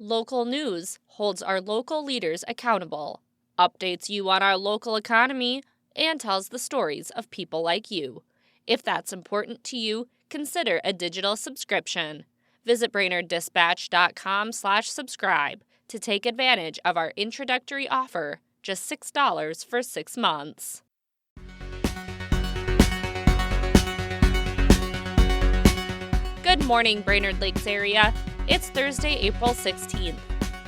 Local news holds our local leaders accountable, updates you on our local economy, and tells the stories of people like you. If that's important to you, consider a digital subscription. Visit BrainerdDispatch.com/subscribe to take advantage of our introductory offer, just $6 for 6 months. Good morning, Brainerd Lakes area. It's Thursday, April 16th.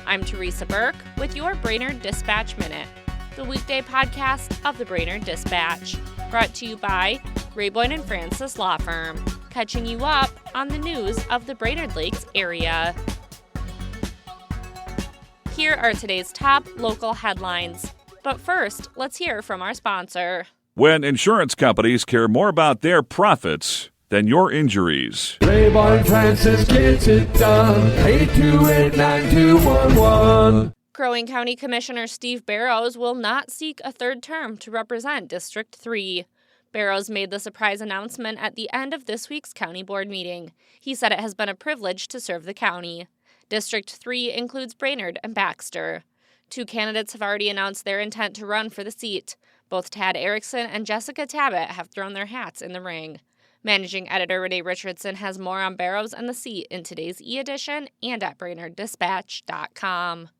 I'm Teresa Burke with your Brainerd Dispatch Minute, the weekday podcast of the Brainerd Dispatch, brought to you by Rayboyne & Francis Law Firm, catching you up on the news of the Brainerd Lakes area. Here are today's top local headlines. But first, let's hear from our sponsor. When insurance companies care more about their profits than your injuries. Rayboyne Francis gets it done. 828-9211. Crow Wing County Commissioner Steve Barrows will not seek a third term to represent District 3. Barrows made the surprise announcement at the end of this week's county board meeting. He said it has been a privilege to serve the county. District 3 includes Brainerd and Baxter. 2 candidates have already announced their intent to run for the seat. Both Tad Erickson and Jessica Tabbitt have thrown their hats in the ring. Managing editor Renee Richardson has more on Barrows and the seat in today's e-edition and at BrainerdDispatch.com.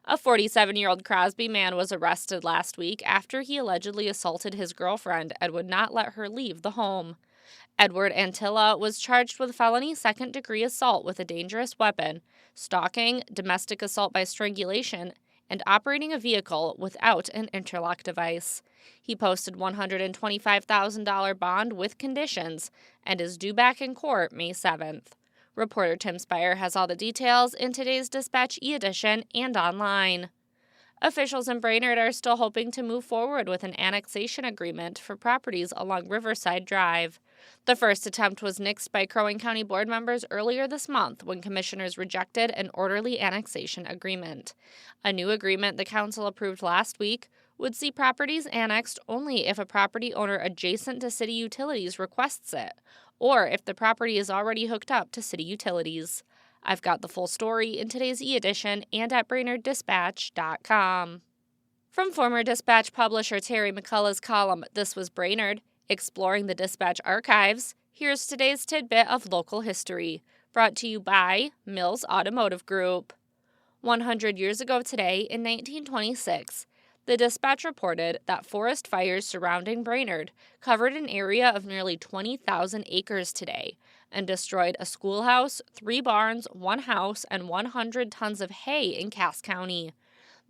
A 47-year-old Crosby man was arrested last week after he allegedly assaulted his girlfriend and would not let her leave the home. Edward Antilla was charged with felony second-degree assault with a dangerous weapon, stalking, domestic assault by strangulation, and operating a vehicle without an interlock device. He posted $125,000 bond with conditions and is due back in court May 7th. Reporter Tim Spire has all the details in today's Dispatch e-edition and online. Officials in Brainerd are still hoping to move forward with an annexation agreement for properties along Riverside Drive. The first attempt was nixed by Crow Wing County board members earlier this month when commissioners rejected an orderly annexation agreement. A new agreement the council approved last week would see properties annexed only if a property owner adjacent to city utilities requests it, or if the property is already hooked up to city utilities. I've got the full story in today's e-edition and at BrainerdDispatch.com. From former Dispatch publisher Terry McCullough's column, This Was Brainerd, Exploring the Dispatch Archives, here's today's tidbit of local history, brought to you by Mills Automotive Group. 100 years ago today, in 1926, the Dispatch reported that forest fires surrounding Brainerd covered an area of nearly 20,000 acres today and destroyed a schoolhouse, 3 barns, 1 house, and 100 tons of hay in Cass County.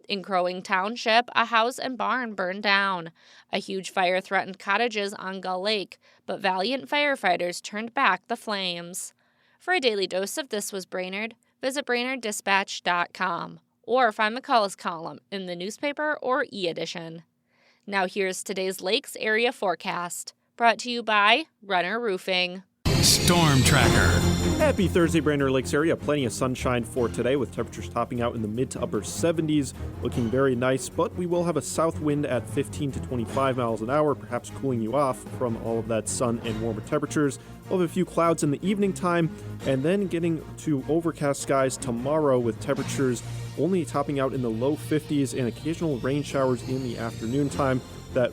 In Crow Wing Township, a house and barn burned down. A huge fire threatened cottages on Gull Lake, but valiant firefighters turned back the flames. For a daily dose of This Was Brainerd, visit BrainerdDispatch.com or find McCullough's column in the newspaper or e-edition. Now here's today's Lakes area forecast, brought to you by Runner Roofing. Storm Tracker. Happy Thursday, Brainerd Lakes area. Plenty of sunshine for today with temperatures topping out in the mid to upper 70s. Looking very nice, but we will have a south wind at 15 to 25 miles an hour, perhaps cooling you off from all of that sun and warmer temperatures. We'll have a few clouds in the evening time, and then getting to overcast skies tomorrow with temperatures only topping out in the low 50s and occasional rain showers in the afternoon time. That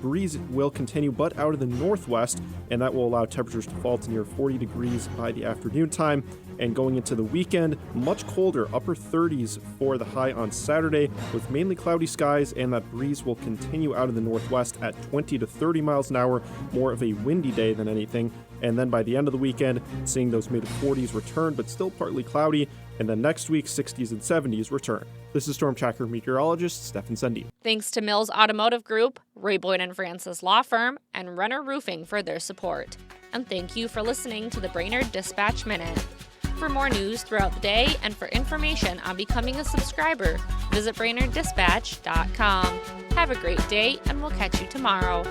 breeze will continue, but out of the northwest, and that will allow temperatures to fall to near 40 degrees by the afternoon time. And going into the weekend, much colder, upper 30s for the high on Saturday, with mainly cloudy skies, and that breeze will continue out of the northwest at 20 to 30 miles an hour, more of a windy day than anything. And then by the end of the weekend, seeing those mid-40s return, but still partly cloudy. And then next week, 60s and 70s return. This is Storm Tracker meteorologist Stefan Sundin. Thanks to Mills Automotive Group, Rayboyne & Francis Law Firm, and Runner Roofing for their support. And thank you for listening to the Brainerd Dispatch Minute. For more news throughout the day and for information on becoming a subscriber, visit BrainerdDispatch.com. Have a great day, and we'll catch you tomorrow.